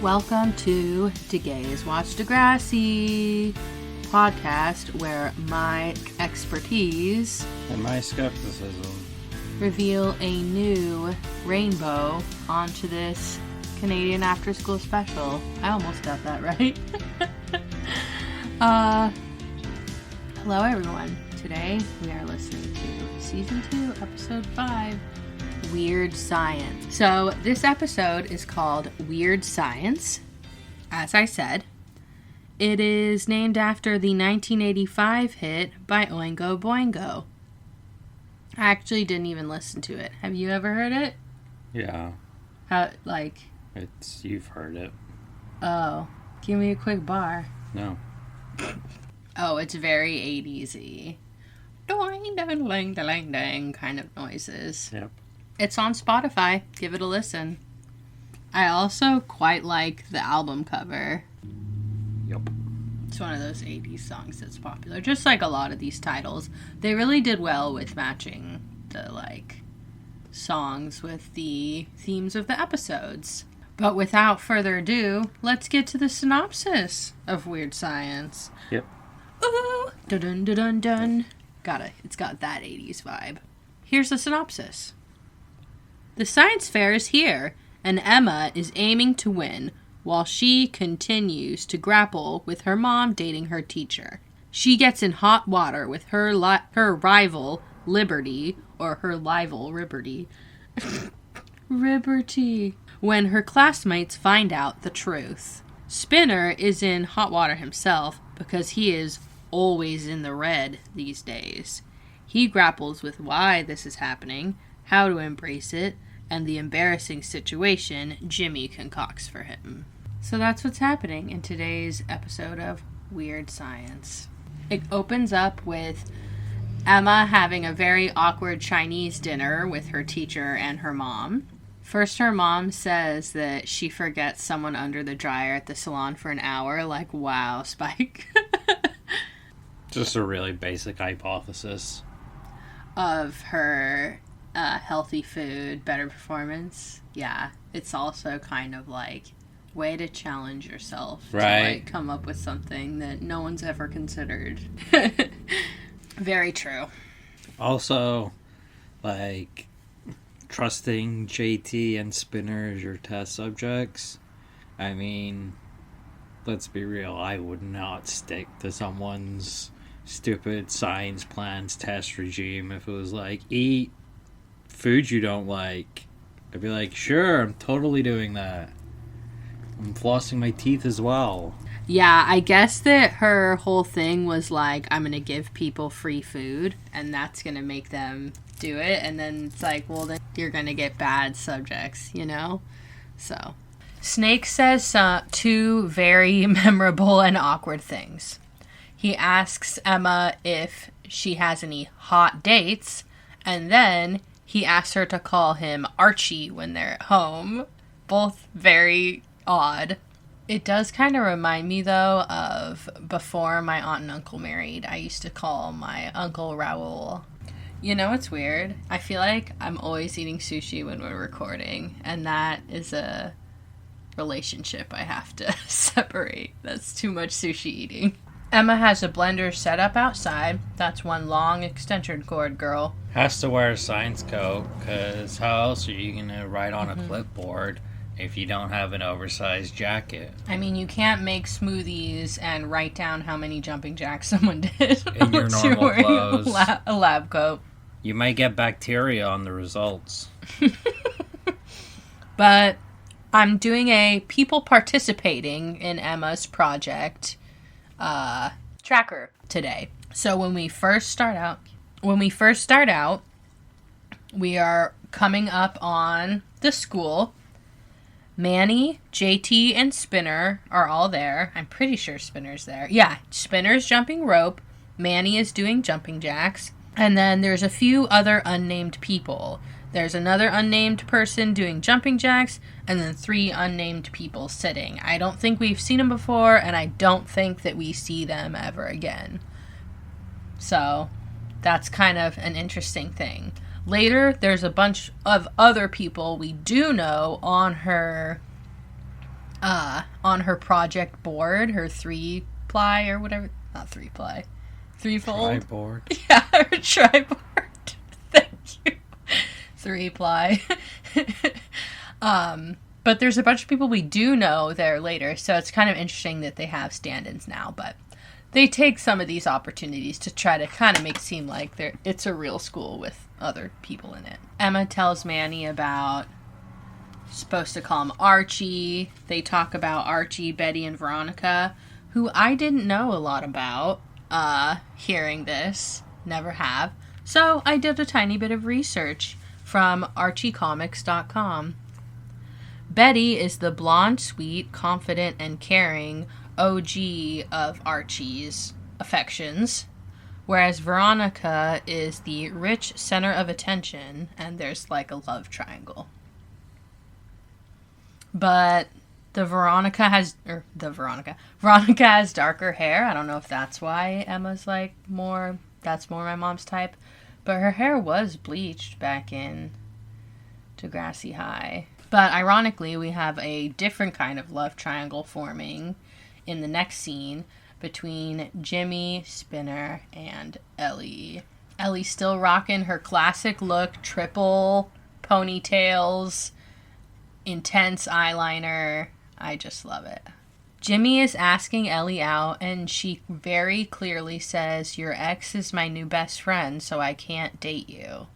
Welcome to DeGay's Watch Degrassi podcast, where my expertise and my skepticism reveal a new rainbow onto this Canadian after-school special. I almost got that right. Hello everyone. Today we are listening to Season 2, Episode 5, Weird Science. So this episode is called Weird Science. As I said, it is named after the 1985 hit by Oingo Boingo. I actually didn't even listen to it. Have you ever heard it? Yeah. You've heard it. Oh, give me a quick bar. No. Oh, it's very 80s-y. Doing, dang, dang, dang, dang kind of noises. Yep. It's on Spotify. Give it a listen. I also quite like the album cover. Yep. It's one of those 80s songs that's popular. Just like a lot of these titles. They really did well with matching the, songs with the themes of the episodes. But without further ado, let's get to the synopsis of Weird Science. Yep. Ooh! Dun dun dun dun. It's got that 80s vibe. Here's the synopsis. The science fair is here, and Emma is aiming to win, while she continues to grapple with her mom dating her teacher. She gets in hot water with her rival, Liberty, or her rival, Liberty. Liberty. When her classmates find out the truth. Spinner is in hot water himself because he is always in the red these days. He grapples with why this is happening, how to embrace it, and the embarrassing situation Jimmy concocts for him. So that's what's happening in today's episode of Weird Science. It opens up with Emma having a very awkward Chinese dinner with her teacher and her mom. First, her mom says that she forgets someone under the dryer at the salon for an hour. Like, wow, Spike. Just a really basic hypothesis. Of her healthy food, better performance. Yeah, it's also kind of like way to challenge yourself. Right. To come up with something that no one's ever considered. Very true. Also, trusting JT and Spinner as your test subjects. I mean, let's be real. I would not stick to someone's stupid science plans test regime if it was eat food you don't like. I'd be like, sure, I'm totally doing that. I'm flossing my teeth as well. Yeah, I guess that her whole thing was I'm going to give people free food, and that's going to make them do it. And then it's well, then you're going to get bad subjects, you know? So, Snake says two very memorable and awkward things. He asks Emma if she has any hot dates, and then he asks her to call him Archie when they're at home. Both very odd. It does kind of remind me, though, of before my aunt and uncle married. I used to call my uncle Raoul. You know what's weird? I feel like I'm always eating sushi when we're recording, and that is a relationship I have to separate. That's too much sushi eating. Emma has a blender set up outside. That's one long extension cord, girl. Has to wear a science coat, because how else are you going to write on a clipboard if you don't have an oversized jacket? I mean, you can't make smoothies and write down how many jumping jacks someone did in your normal clothes. A lab coat. You might get bacteria on the results. But I'm doing a people participating in Emma's project tracker today. So when we first start out, we are coming up on the school. Manny, JT, and Spinner are all there. I'm pretty sure Spinner's there. Yeah, Spinner's jumping rope. Manny is doing jumping jacks. And then there's a few other unnamed people. There's another unnamed person doing jumping jacks, and then 3 unnamed people sitting. I don't think we've seen them before, and I don't think that we see them ever again. So, that's kind of an interesting thing. Later, there's a bunch of other people we do know on her on her project board, her 3-ply or whatever. Not 3-ply. 3-fold. Triboard. Yeah, her triboard. Thank you. 3-ply. But there's a bunch of people we do know there later, so it's kind of interesting that they have stand-ins now, but they take some of these opportunities to try to kind of make it seem like it's a real school with other people in it. Emma tells Manny about, supposed to call him Archie. They talk about Archie, Betty, and Veronica, who I didn't know a lot about, hearing this. Never have. So I did a tiny bit of research from archiecomics.com. Betty is the blonde, sweet, confident, and caring OG of Archie's affections, whereas Veronica is the rich center of attention, and there's like a love triangle. But Veronica has darker hair. I don't know if that's why Emma's like that's more my mom's type, but her hair was bleached back in Degrassi High. But ironically, we have a different kind of love triangle forming in the next scene between Jimmy, Spinner, and Ellie. Ellie's still rocking her classic look, triple ponytails, intense eyeliner. I just love it. Jimmy is asking Ellie out, and she very clearly says, "Your ex is my new best friend, so I can't date you."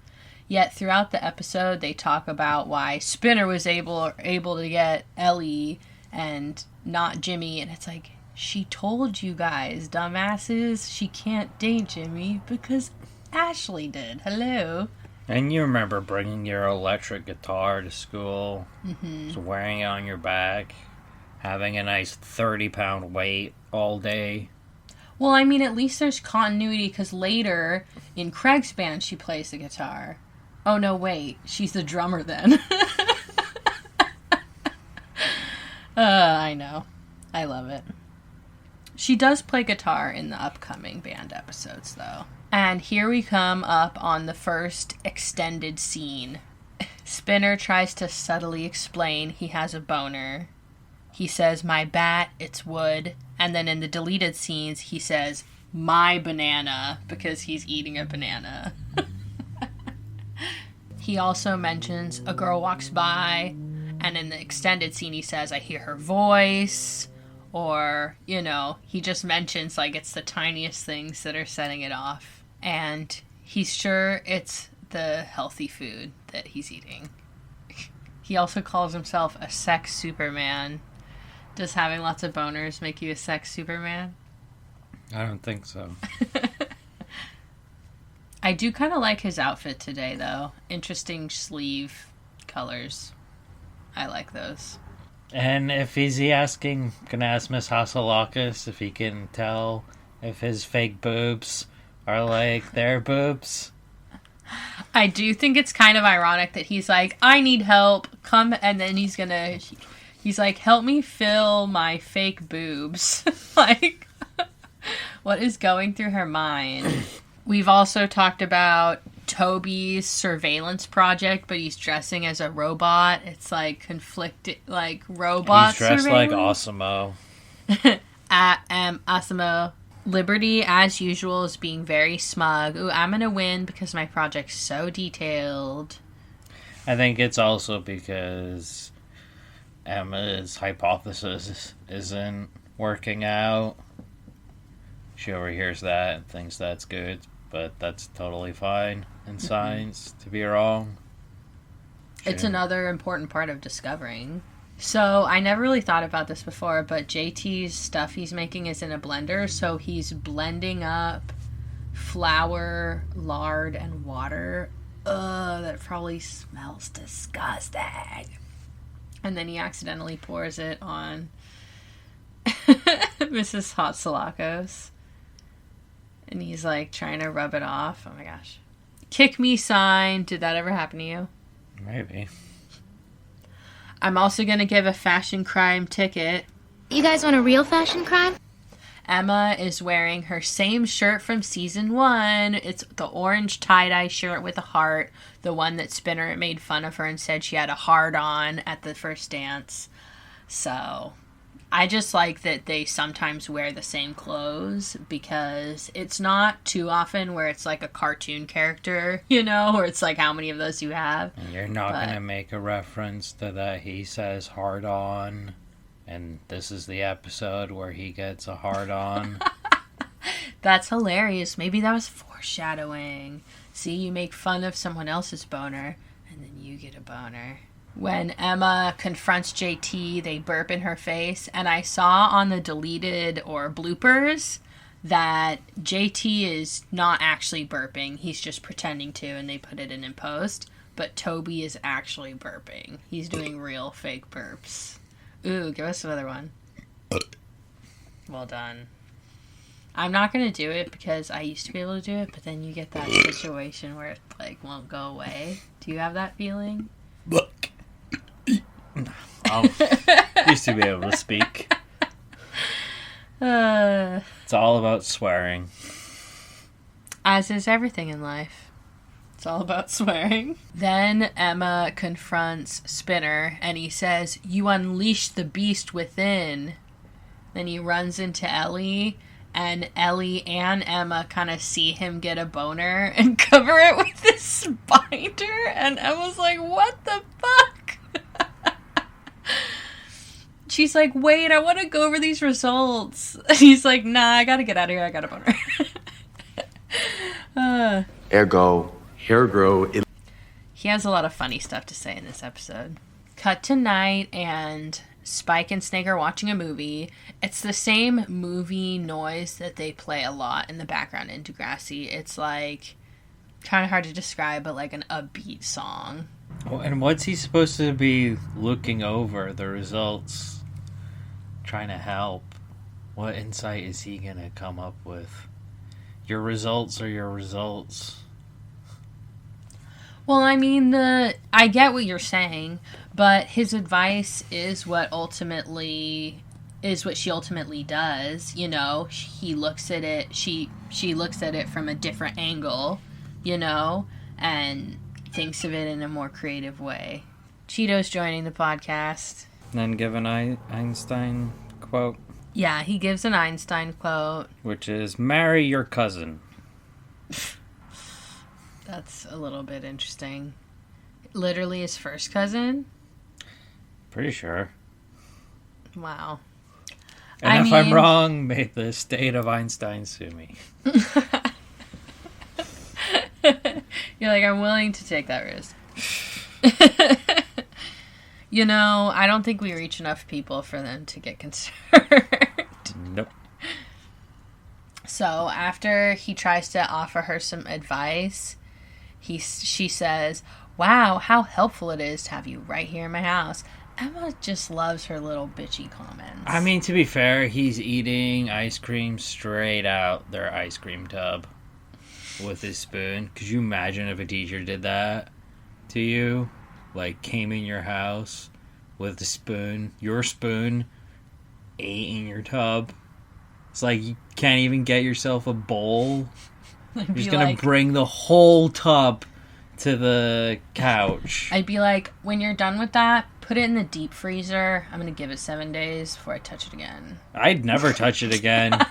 Yet throughout the episode, they talk about why Spinner was able to get Ellie and not Jimmy, and it's like, she told you guys, dumbasses, she can't date Jimmy because Ashley did. Hello. And you remember bringing your electric guitar to school, so wearing it on your back, having a nice 30-pound weight all day. Well, I mean, at least there's continuity, because later, in Craig's band, she plays the guitar. Oh, no, wait. She's the drummer then. I know. I love it. She does play guitar in the upcoming band episodes, though. And here we come up on the first extended scene. Spinner tries to subtly explain he has a boner. He says, "My bat, it's wood." And then in the deleted scenes, he says, "My banana," because he's eating a banana. He also mentions a girl walks by, and in the extended scene he says, "I hear her voice," or, he just mentions like it's the tiniest things that are setting it off. And he's sure it's the healthy food that he's eating. He also calls himself a sex superman. Does having lots of boners make you a sex superman? I don't think so. I do kind of like his outfit today, though. Interesting sleeve colors. I like those. And if he's gonna ask Miss Hasalakis if he can tell if his fake boobs are like their boobs. I do think it's kind of ironic that he's like, "I need help, come," and then he's like, "Help me fill my fake boobs." Like, what is going through her mind? We've also talked about Toby's surveillance project, but he's dressing as a robot. It's like conflicted, like robot. He's dressed like surveillance. Asimo. Asimo. Liberty, as usual, is being very smug. Ooh, I'm gonna win because my project's so detailed. I think it's also because Emma's hypothesis isn't working out. She overhears that and thinks that's good, but that's totally fine in science to be wrong. It's another important part of discovering. So, I never really thought about this before, but JT's stuff he's making is in a blender, so he's blending up flour, lard, and water. Ugh, that probably smells disgusting. And then he accidentally pours it on Mrs. Hatsalakos. And he's like trying to rub it off. Oh my gosh. Kick me sign. Did that ever happen to you? Maybe. I'm also going to give a fashion crime ticket. You guys want a real fashion crime? Emma is wearing her same shirt from season 1. It's the orange tie-dye shirt with a heart. The one that Spinner made fun of her and said she had a heart on at the first dance. So, I just like that they sometimes wear the same clothes because it's not too often where it's like a cartoon character, you know, or it's like how many of those you have. And you're not going to make a reference to that he says hard on, and this is the episode where he gets a hard on. That's hilarious. Maybe that was foreshadowing. See, you make fun of someone else's boner, and then you get a boner. When Emma confronts JT, they burp in her face, and I saw on the deleted or bloopers that JT is not actually burping. He's just pretending to, and they put it in post. But Toby is actually burping. He's doing real fake burps. Ooh, give us another one. Well done. I'm not going to do it because I used to be able to do it, but then you get that situation where it, like, won't go away. Do you have that feeling? I used to be able to speak. It's all about swearing. As is everything in life. It's all about swearing. Then Emma confronts Spinner, and he says, "You unleashed the beast within." Then he runs into Ellie, and Ellie and Emma kind of see him get a boner and cover it with this binder, and Emma's like, what the fuck? She's like, wait, I want to go over these results. He's like, nah, I gotta get out of here, I got a boner. Ergo, hair grow. He has a lot of funny stuff to say in this episode. Cut to night, and Spike and Snake are watching a movie. It's the same movie noise that they play a lot in the background in Degrassi. It's like, kind of hard to describe, but like an upbeat song. Oh, and what's he supposed to be looking over? The results? Trying to help? What insight is he going to come up with? Your results are your results. Well, I mean, I get what you're saying, but his advice is what she ultimately does, you know. He looks at it, she looks at it from a different angle, you know, and thinks of it in a more creative way. Cheeto's joining the podcast. Then give an Einstein quote. Yeah, he gives an Einstein quote. Which is, marry your cousin. That's a little bit interesting. Literally his first cousin? Pretty sure. Wow. And I'm wrong, may the state of Einstein sue me. You're like, I'm willing to take that risk. You know, I don't think we reach enough people for them to get concerned. Nope. So after he tries to offer her some advice, she says, "Wow, how helpful it is to have you right here in my house." Emma just loves her little bitchy comments. I mean, to be fair, he's eating ice cream straight out their ice cream tub with his spoon. Could you imagine if a teacher did that to you? Like, came in your house with a spoon, your spoon, ate in your tub. It's like you can't even get yourself a bowl. You're just gonna bring the whole tub to the couch. I'd be like, when you're done with that, put it in the deep freezer. I'm gonna give it 7 days before I touch it again. I'd never touch it again.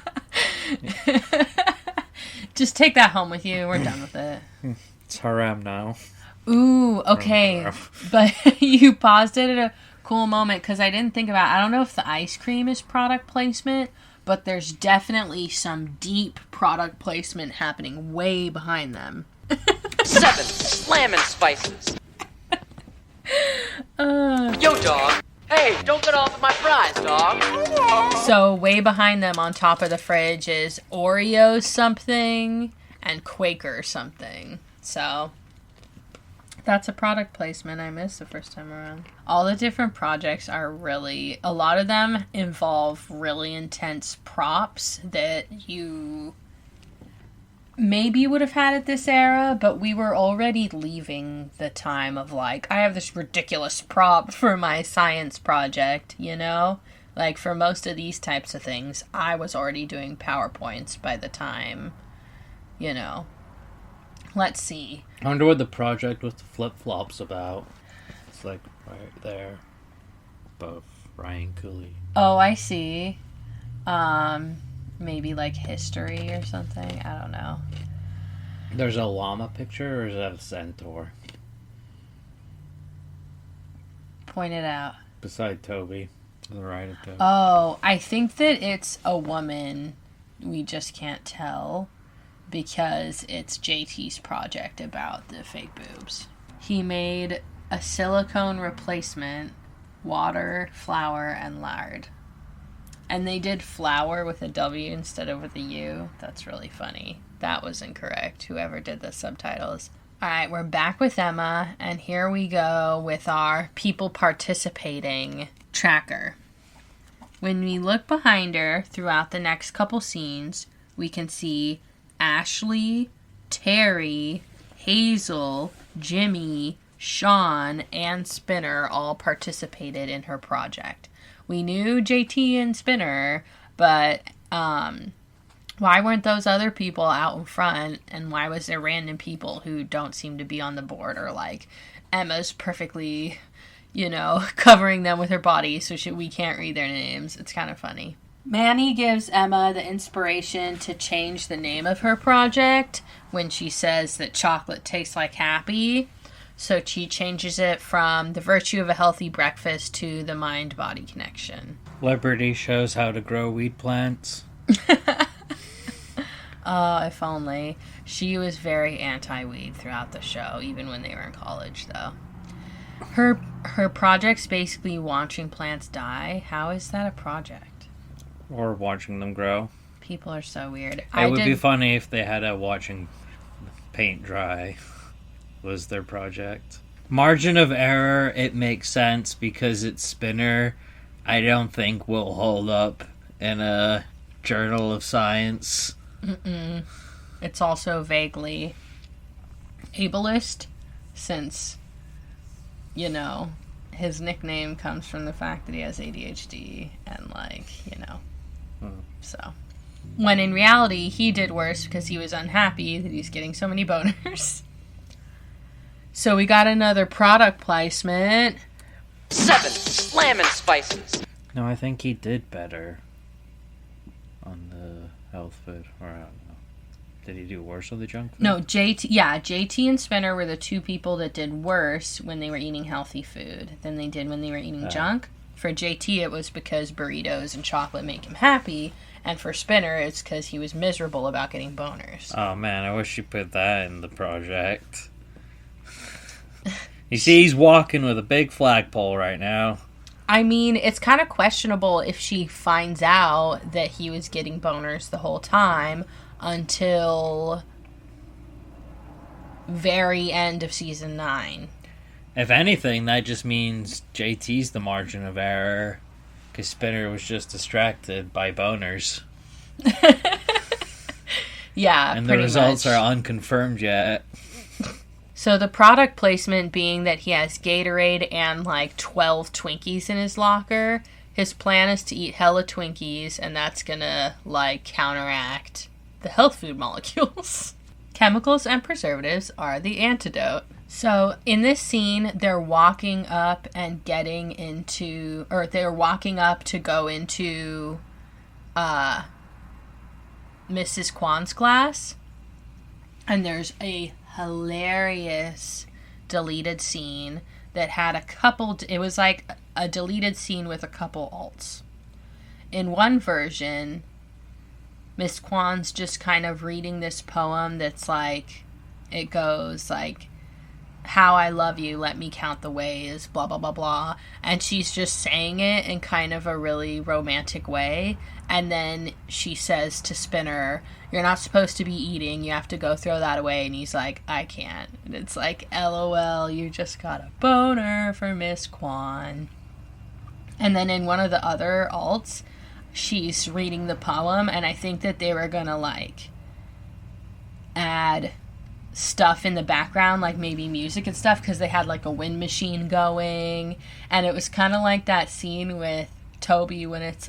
Just take that home with you. We're done with it. It's haram now. Ooh, okay. But you paused it at a cool moment because I didn't think about, I don't know if the ice cream is product placement, but there's definitely some deep product placement happening way behind them. 7 slamming spices. Yo, dog. Hey, don't get off of my fries, dog. So way behind them on top of the fridge is Oreo something and Quaker something. So that's a product placement I missed the first time around. All the different projects are really, a lot of them involve really intense props that you maybe would have had at this era, but we were already leaving the time of like, I have this ridiculous prop for my science project, you know? Like, for most of these types of things, I was already doing PowerPoints by the time, you know. Let's see. I wonder what the project with the flip-flops about. It's like right there. Both. Ryan Cooley. Oh, I see. Maybe like history or something. I don't know. There's a llama picture, or is that a centaur? Point it out. Beside Toby. To the right of Toby. Oh, I think that it's a woman. We just can't tell because it's JT's project about the fake boobs. He made a silicone replacement, water, flour, and lard. And they did flour with a W instead of with a U. That's really funny. That was incorrect, whoever did the subtitles. Alright, we're back with Emma, and here we go with our people participating tracker. When we look behind her throughout the next couple scenes, we can see Ashley, Terry, Hazel, Jimmy, Sean, and Spinner all participated in her project. We knew JT and Spinner, but why weren't those other people out in front, and why was there random people who don't seem to be on the board, or like Emma's perfectly, covering them with her body so we can't read their names. It's kind of funny. Manny gives Emma the inspiration to change the name of her project when she says that chocolate tastes like happy. So she changes it from the virtue of a healthy breakfast to the mind-body connection. Liberty shows how to grow weed plants. Oh, if only. She was very anti-weed throughout the show, even when they were in college, though. Her project's basically watching plants die. How is that a project? Or watching them grow. People are so weird. It would be funny if they had a watching paint dry was their project. Margin of error, it makes sense because it's Spinner. I don't think will hold up in a journal of science. Mm-mm. It's also vaguely ableist, since, his nickname comes from the fact that he has ADHD and, so. When in reality, he did worse because he was unhappy that he's getting so many boners. So we got another product placement. 7 slamming spices. No, I think he did better on the health food, or I don't know. Did he do worse on the junk food? No, JT and Spinner were the two people that did worse when they were eating healthy food than they did when they were eating junk. For JT, it was because burritos and chocolate make him happy, and for Spinner, it's because he was miserable about getting boners. Oh man, I wish you put that in the project. You see, he's walking with a big flagpole right now. I mean, it's kind of questionable if she finds out that he was getting boners the whole time until very end of season 9. If anything, that just means JT's the margin of error, because Spinner was just distracted by boners. Yeah, and the results are unconfirmed yet. So the product placement being that he has Gatorade and 12 Twinkies in his locker. His plan is to eat hella Twinkies, and that's gonna counteract the health food molecules. Chemicals and preservatives are the antidote. So in this scene, they're walking up and they're walking up to go into Mrs. Kwan's class, and there's a hilarious deleted scene that had it was like a deleted scene with a couple alts. In one version, Miss Kwan's just kind of reading this poem that's it goes how I love you, let me count the ways, blah, blah, blah, blah. And she's just saying it in kind of a really romantic way. And then she says to Spinner, you're not supposed to be eating, you have to go throw that away. And he's like, I can't. And it's LOL, you just got a boner for Miss Kwan. And then in one of the other alts, she's reading the poem, and I think that they were gonna add stuff in the background, maybe music and stuff, because they had a wind machine going, and it was kind of like that scene with Toby when it's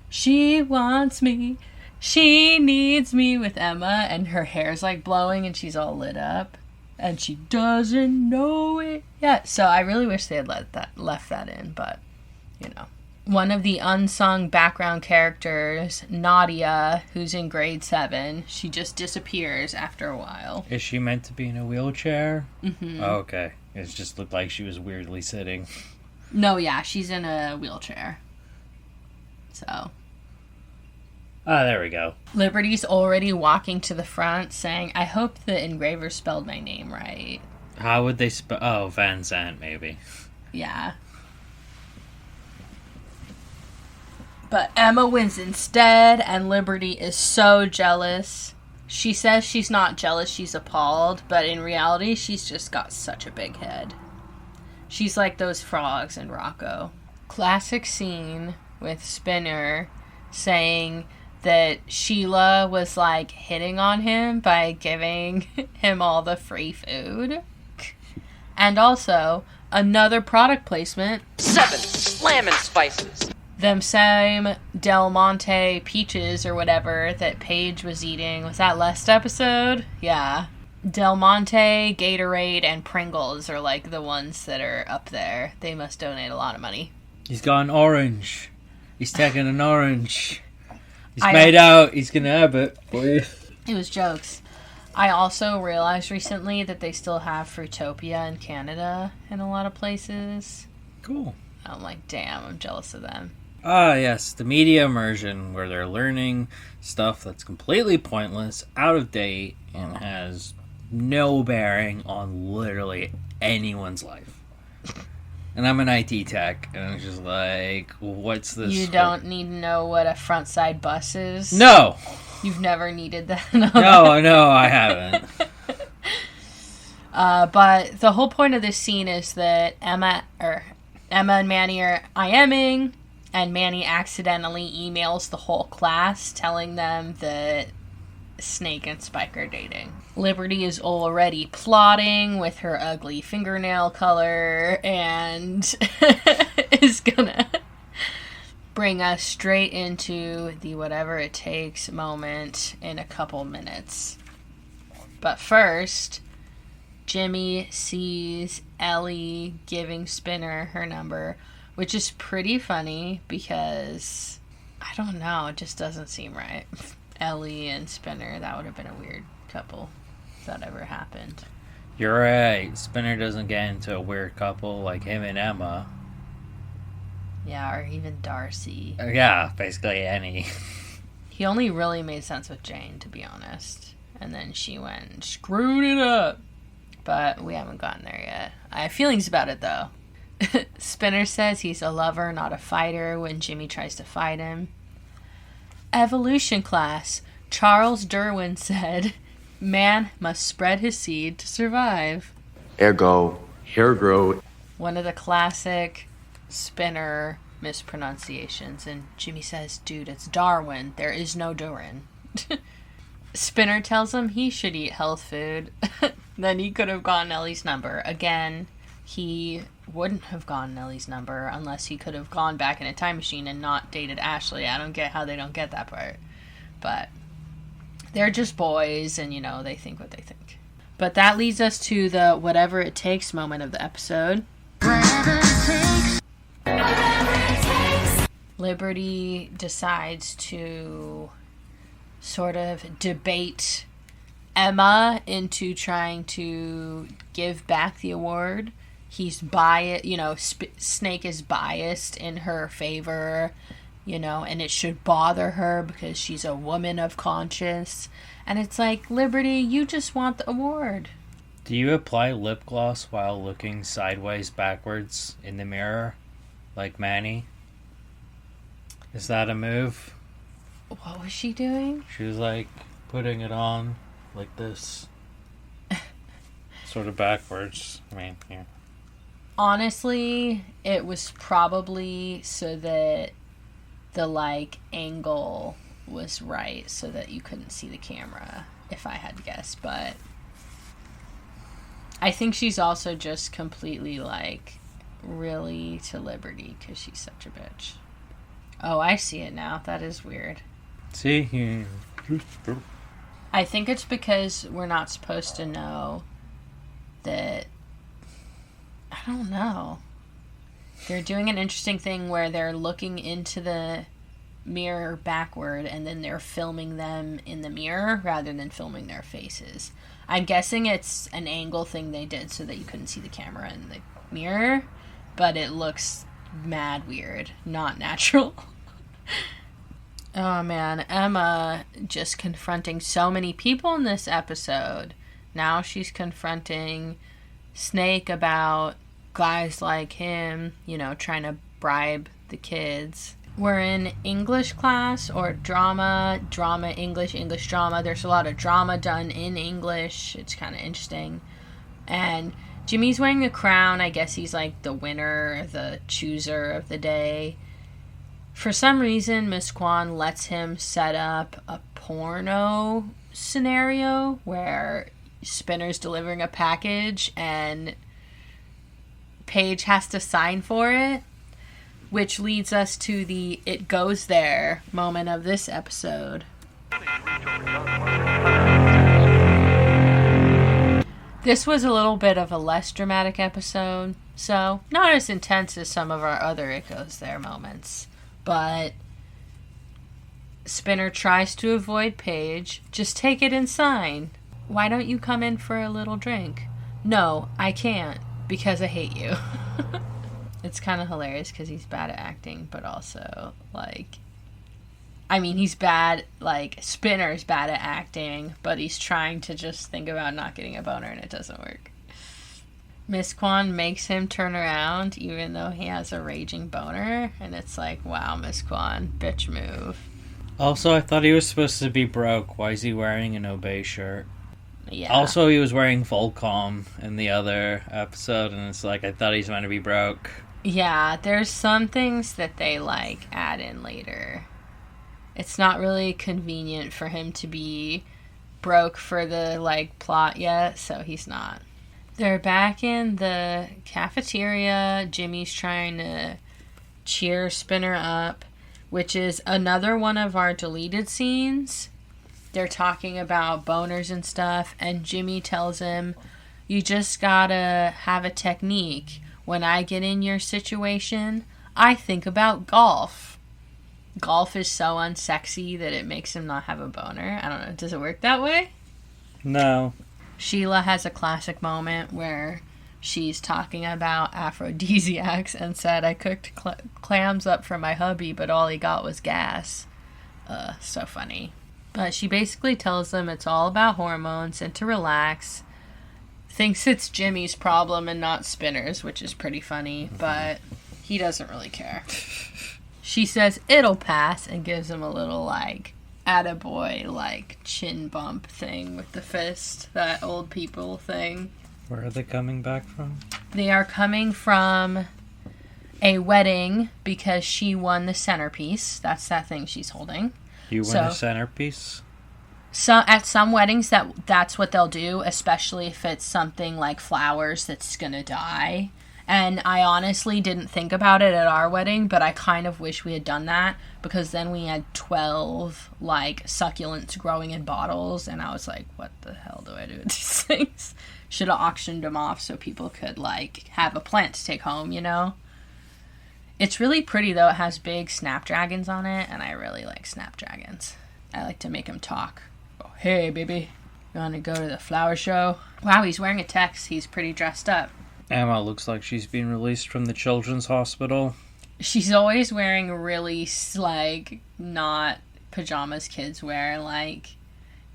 she wants me, she needs me, with Emma, and her hair's blowing and she's all lit up and she doesn't know it yet. So I really wish they had left that in, but you know. One of the unsung background characters, Nadia, who's in grade 7, she just disappears after a while. Is she meant to be in a wheelchair? Mm-hmm. Oh, okay. It just looked like she was weirdly sitting. No, yeah, she's in a wheelchair. So. Ah, there we go. Liberty's already walking to the front saying, I hope the engraver spelled my name right. How would they spell... Oh, Van Zandt, maybe. Yeah. But Emma wins instead, and Liberty is so jealous. She says she's not jealous, she's appalled, but in reality, she's just got such a big head. She's like those frogs in Rocco. Classic scene with Spinner saying that Sheila was like hitting on him by giving him all the free food. And also, another product placement. 7 Slammin' Spices. Them same Del Monte peaches or whatever that Paige was eating. Was that last episode? Yeah. Del Monte, Gatorade, and Pringles are like the ones that are up there. They must donate a lot of money. He's got an orange. He's taking an orange. He's made out. He's going to have it. Boy. It was jokes. I also realized recently that they still have Fruitopia in Canada in a lot of places. Cool. I'm like, damn, I'm jealous of them. Ah, yes, the media immersion, where they're learning stuff that's completely pointless, out of date, and has no bearing on literally anyone's life. And I'm an IT tech, and I'm just like, what's this? You don't need to know what a front side bus is? No! You've never needed that? No, I haven't. But the whole point of this scene is that Emma and Manny are IMing, and Manny accidentally emails the whole class telling them that Snake and Spike are dating. Liberty is already plotting with her ugly fingernail color and is gonna bring us straight into the whatever it takes moment in a couple minutes. But first, Jimmy sees Ellie giving Spinner her number, which is pretty funny because, I don't know, it just doesn't seem right. Ellie and Spinner, that would have been a weird couple if that ever happened. You're right. Spinner doesn't get into a weird couple like him and Emma. Yeah, or even Darcy. Yeah, basically any. He only really made sense with Jane, to be honest. And then she went and screwed it up. But we haven't gotten there yet. I have feelings about it, though. Spinner says he's a lover, not a fighter, when Jimmy tries to fight him. Evolution class. Charles Darwin said, man must spread his seed to survive. Ergo, hair grow. One of the classic Spinner mispronunciations. And Jimmy says, dude, it's Darwin. There is no Durin. Spinner tells him he should eat health food. Then he could have gotten Ellie's number. Again, he wouldn't have gotten Ellie's number unless he could have gone back in a time machine and not dated Ashley. I don't get how they don't get that part. But they're just boys and, you know, they think what they think. But that leads us to the whatever it takes moment of the episode. Liberty decides to sort of debate Emma into trying to give back the award. He's biased, you know, Snake is biased in her favor, you know, and it should bother her because she's a woman of conscience. And it's like, Liberty, you just want the award. Do you apply lip gloss while looking sideways backwards in the mirror, like Manny? Is that a move? What was she doing? She was like putting it on like this. Sort of backwards. I mean, here. Honestly, it was probably so that the, like, angle was right so that you couldn't see the camera, if I had to guess. But I think she's also just completely, like, really to Liberty because she's such a bitch. Oh, I see it now. That is weird. See? I think it's because we're not supposed to know that... I don't know. They're doing an interesting thing where they're looking into the mirror backward and then they're filming them in the mirror rather than filming their faces. I'm guessing it's an angle thing they did so that you couldn't see the camera in the mirror, but it looks mad weird, not natural. Oh man, Emma just confronting so many people in this episode. Now she's confronting Snake about guys like him, you know, trying to bribe the kids. We're in English class or drama, English, drama. There's a lot of drama done in English. It's kind of interesting. And Jimmy's wearing a crown. I guess he's like the winner, the chooser of the day. For some reason, Miss Kwan lets him set up a porno scenario where Spinner's delivering a package and Paige has to sign for it, which leads us to the "it goes there" moment of this episode. This was a little bit of a less dramatic episode, so not as intense as some of our other "it goes there" moments. But Spinner tries to avoid Paige. Just take it and sign. Why don't you come in for a little drink? No, I can't, because I hate you. It's kind of hilarious because he's bad at acting, but also, like... I mean, he's bad, like, Spinner's bad at acting, but he's trying to just think about not getting a boner and it doesn't work. Miss Kwan makes him turn around even though he has a raging boner, and it's like, wow, Miss Kwan, bitch move. Also, I thought he was supposed to be broke. Why is he wearing an Obey shirt? Yeah. Also, he was wearing Volcom in the other episode, and it's like, I thought he's meant to be broke. Yeah, there's some things that they, like, add in later. It's not really convenient for him to be broke for the, like, plot yet, so he's not. They're back in the cafeteria. Jimmy's trying to cheer Spinner up, which is another one of our deleted scenes. They're talking about boners and stuff, and Jimmy tells him, you just gotta have a technique. When I get in your situation, I think about golf. Golf is so unsexy that it makes him not have a boner. I don't know, does it work that way? No. Sheila has a classic moment where she's talking about aphrodisiacs and said, I cooked clams up for my hubby, but all he got was gas. So funny. But she basically tells them it's all about hormones and to relax. Thinks it's Jimmy's problem and not Spinner's, which is pretty funny, but he doesn't really care. She says it'll pass and gives him a little, like, attaboy, like, chin bump thing with the fist, that old people thing. Where are they coming back from? They are coming from a wedding because she won the centerpiece. That's that thing she's holding. You win a centerpiece? So at some weddings, that's what they'll do, especially if it's something like flowers that's gonna die. And I honestly didn't think about it at our wedding, but I kind of wish we had done that, because then we had 12, like, succulents growing in bottles, and I was like, what the hell do I do with these things? Should have auctioned them off so people could, like, have a plant to take home, you know? It's really pretty, though. It has big snapdragons on it, and I really like snapdragons. I like to make them talk. Oh, hey, baby. You want to go to the flower show? Wow, he's wearing a tux. He's pretty dressed up. Emma looks like she's being released from the children's hospital. She's always wearing really, like, not pajamas kids wear. Like,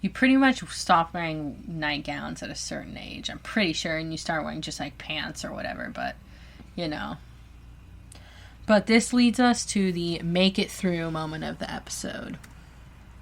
you pretty much stop wearing nightgowns at a certain age, I'm pretty sure, and you start wearing just, like, pants or whatever, but, you know. But this leads us to the make it through moment of the episode.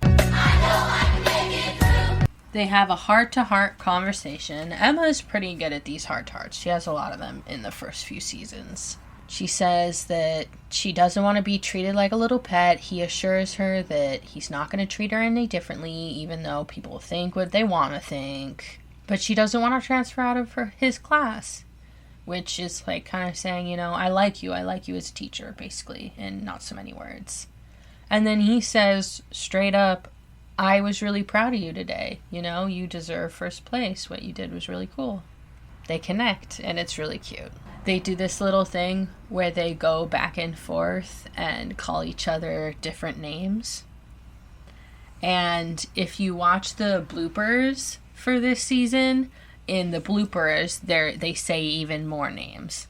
I know I can make it through. They have a heart-to-heart conversation. Emma is pretty good at these heart-to-hearts. She has a lot of them in the first few seasons. She says that she doesn't want to be treated like a little pet. He assures her that he's not going to treat her any differently, even though people think what they want to think. But she doesn't want to transfer out of his class, which is like kind of saying, you know, I like you as a teacher, basically, in not so many words. And then he says straight up, I was really proud of you today. You know, you deserve first place. What you did was really cool. They connect, and it's really cute. they do this little thing where they go back and forth and call each other different names. And if you watch the bloopers for this season, in the bloopers, they say even more names.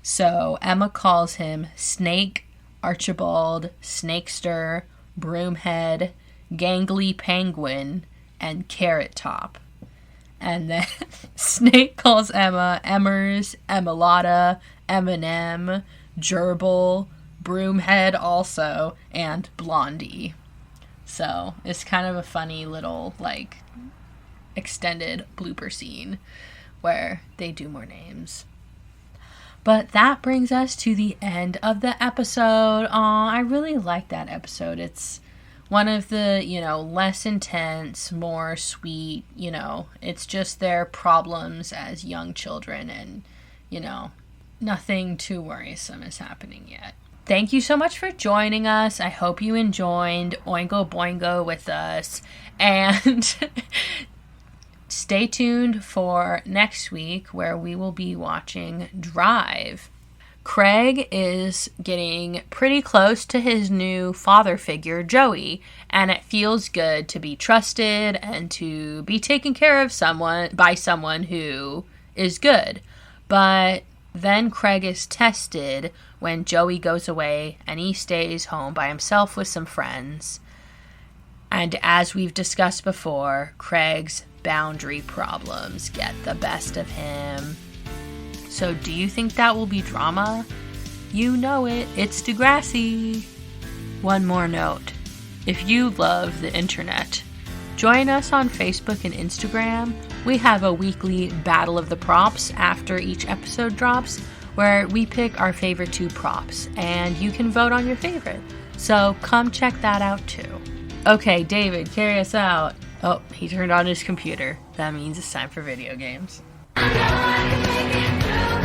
So Emma calls him Snake, Archibald, Snakester, Broomhead, Gangly Penguin, and Carrot Top. And then Snake calls Emma Emmers, Emmalata, Eminem, Gerbil, Broomhead also, and Blondie. So it's kind of a funny little, like, extended blooper scene where they do more names. But that brings us to the end of the episode. I really like that episode. It's one of the, less intense, more sweet, it's just their problems as young children and, nothing too worrisome is happening yet. Thank you so much for joining us. I hope you enjoyed Oingo Boingo with us. And stay tuned for next week where we will be watching Drive. Craig is getting pretty close to his new father figure, Joey, and it feels good to be trusted and to be taken care of by someone who is good. But then Craig is tested when Joey goes away and he stays home by himself with some friends. And as we've discussed before, Craig's boundary problems get the best of him. So do you think that will be drama? You know it, it's Degrassi. One more note. If you love the internet, join us on Facebook and Instagram. We have a weekly Battle of the Props after each episode drops, where we pick our favorite 2 props, and you can vote on your favorite. So come check that out too. Okay, David, carry us out. Oh, he turned on his computer. That means it's time for video games. I know I can make it through.